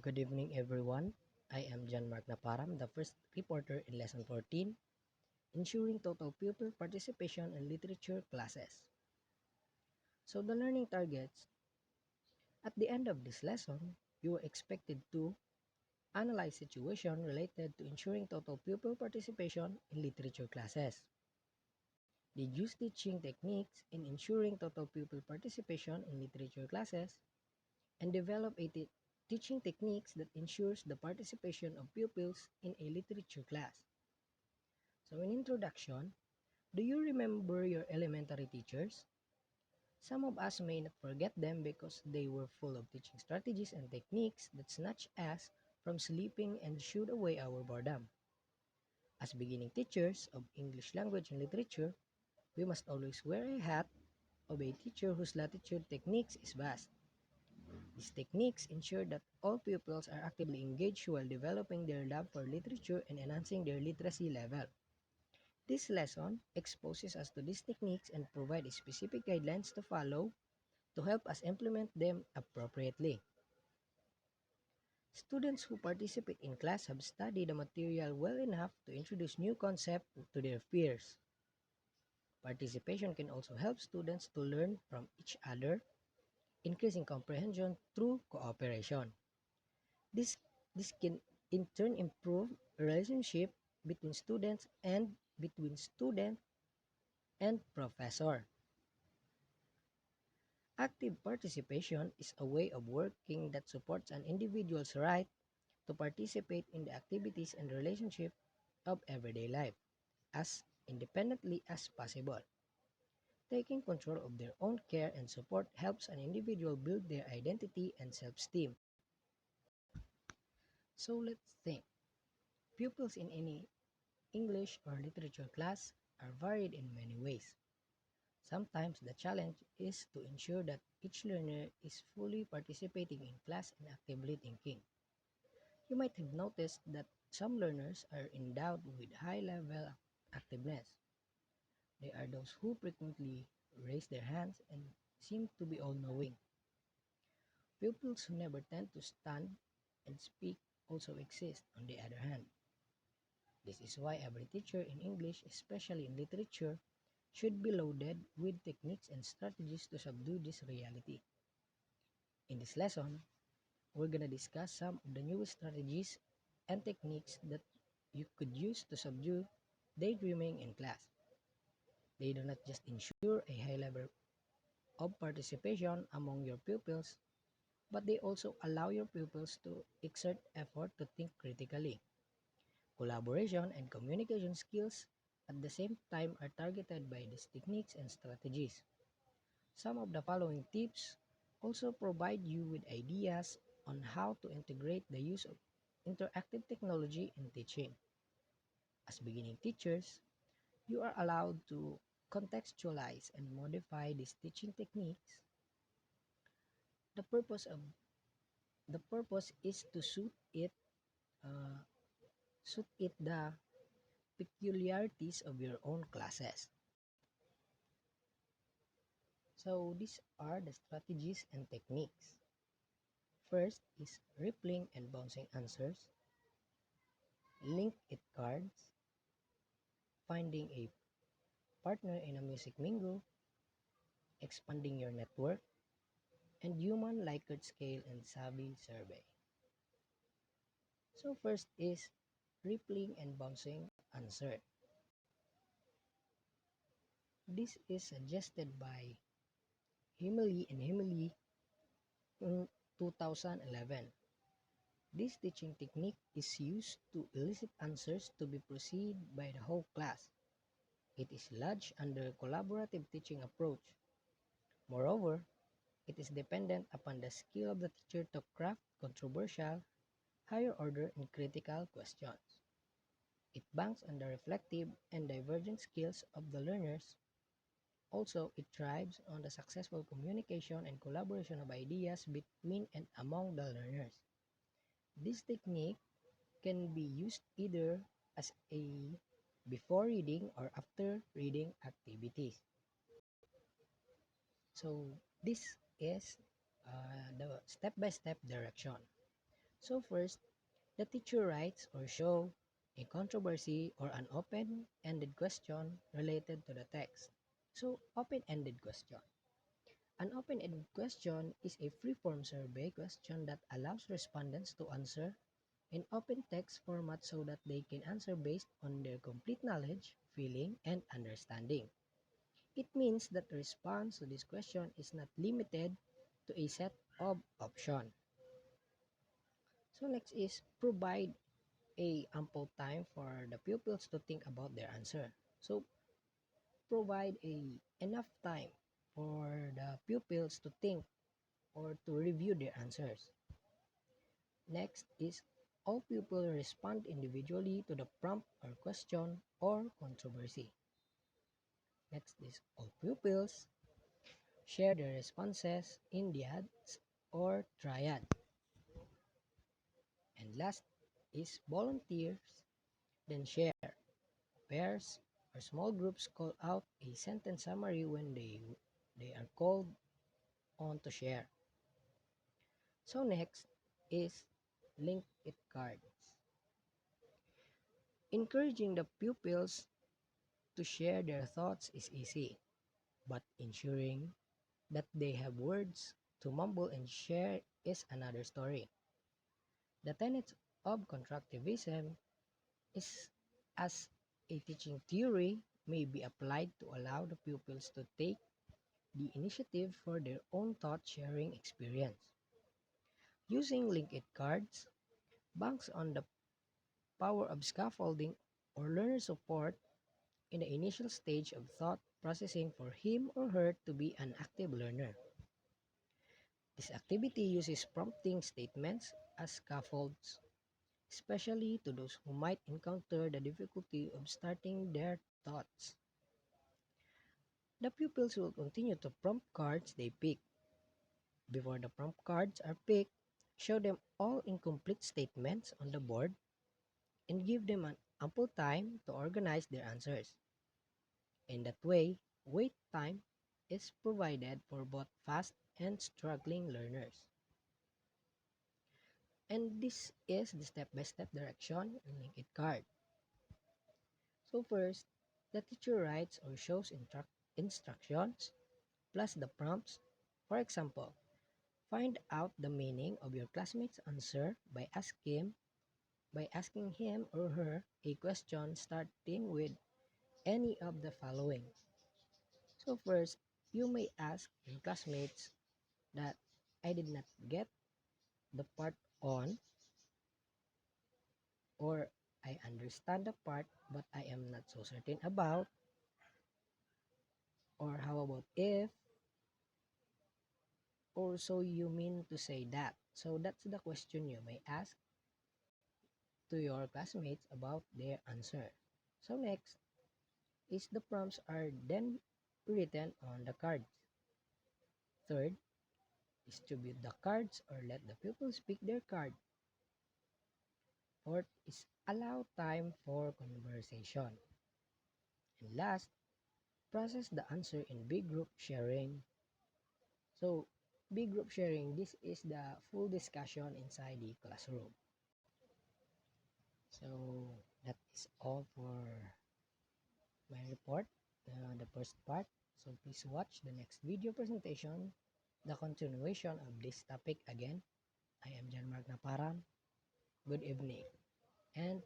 Good evening, everyone. I am John Mark Naparam, the first reporter in Lesson 14, ensuring total pupil participation in literature classes. So, the learning targets. At the end of this lesson, you are expected to analyze situation related to ensuring total pupil participation in literature classes. Deduce teaching techniques in ensuring total pupil participation in literature classes, and develop teaching techniques that ensures the participation of pupils in a literature class. So in introduction, do you remember your elementary teachers? Some of us may not forget them because they were full of teaching strategies and techniques that snatched us from sleeping and shooed away our boredom. As beginning teachers of English language and literature, we must always wear a hat of a teacher whose latitude techniques is vast. These techniques ensure that all pupils are actively engaged while developing their love for literature and enhancing their literacy level. This lesson exposes us to these techniques and provides specific guidelines to follow to help us implement them appropriately. Students who participate in class have studied the material well enough to introduce new concepts to their peers. Participation can also help students to learn from each other, increasing comprehension through cooperation. This, this can in turn improve relationship between students and between student and professor. Active participation is a way of working that supports an individual's right to participate in the activities and relationship of everyday life as independently as possible. Taking control of their own care and support helps an individual build their identity and self-esteem. So let's think. Pupils in any English or literature class are varied in many ways. Sometimes the challenge is to ensure that each learner is fully participating in class and actively thinking. You might have noticed that some learners are endowed with high level activeness. They are those who frequently raise their hands and seem to be all knowing. Pupils who never tend to stand and speak also exist, on the other hand. This is why every teacher in English, especially in literature, should be loaded with techniques and strategies to subdue this reality. In this lesson, we're gonna discuss some of the newest strategies and techniques that you could use to subdue daydreaming in class. They do not just ensure a high level of participation among your pupils, but they also allow your pupils to exert effort to think critically. Collaboration and communication skills at the same time are targeted by these techniques and strategies. Some of the following tips also provide you with ideas on how to integrate the use of interactive technology in teaching. As beginning teachers, you are allowed to contextualize and modify these teaching techniques. The purpose of the purpose is to uh, suit it the peculiarities of your own classes. So these are the strategies and techniques. First is rippling and bouncing answers, link it cards, finding a partner in a music mingle, expanding your network, and human Likert scale and savvy survey. So first is rippling and bouncing answer. This is suggested by Himeli and Himeli in 2011. This teaching technique is used to elicit answers to be perceived by the whole class. It is lodged under collaborative teaching approach. Moreover, it is dependent upon the skill of the teacher to craft controversial, higher order and critical questions. It banks on the reflective and divergent skills of the learners. Also, it thrives on the successful communication and collaboration of ideas between and among the learners. This technique can be used either as a before reading or after reading activities. So this is the step-by-step direction. So first, the teacher writes or show a controversy or an open-ended question related to the text. So open-ended question. An open-ended question is a free-form survey question that allows respondents to answer in open text format so that they can answer based on their complete knowledge, feeling, and understanding. It means that the response to this question is not limited to a set of options. So next is provide a ample time for the pupils to think about their answer. So provide a enough time for the pupils to think or to review their answers. Next is all pupils respond individually to the prompt or question or controversy. Next is all pupils share their responses in dyads or triad. And last is volunteers then share. Pairs or small groups call out a sentence summary when they are called on to share. So next is link it cards. Encouraging the pupils to share their thoughts is easy, but ensuring that they have words to mumble and share is another story. The tenets of constructivism is as a teaching theory may be applied to allow the pupils to take the initiative for their own thought sharing experience. Using linked cards, banks on the power of scaffolding or learner support in the initial stage of thought processing for him or her to be an active learner. This activity uses prompting statements as scaffolds, especially to those who might encounter the difficulty of starting their thoughts. The pupils will continue to prompt cards they pick. Before the prompt cards are picked, show them all incomplete statements on the board and give them an ample time to organize their answers. In that way, wait time is provided for both fast and struggling learners. And this is the step-by-step direction in linked card. So first, the teacher writes or shows instructions plus the prompts. For example, find out the meaning of your classmate's answer by asking him or her a question starting with any of the following. So first, you may ask your classmates that I did not get the part on, or I understand the part but I am not so certain about, or how about if, or so you mean to say that. So that's the question you may ask to your classmates about their answer. So next is the prompts are then written on the cards. Third, distribute the cards or let the pupils pick their card. Fourth is allow time for conversation. And last, process the answer in big group sharing. So, big group sharing, this is the full discussion inside the classroom. So, that is all for my report, the first part. So, please watch the next video presentation, the continuation of this topic again. I am Jan Mark Naparan. Good evening and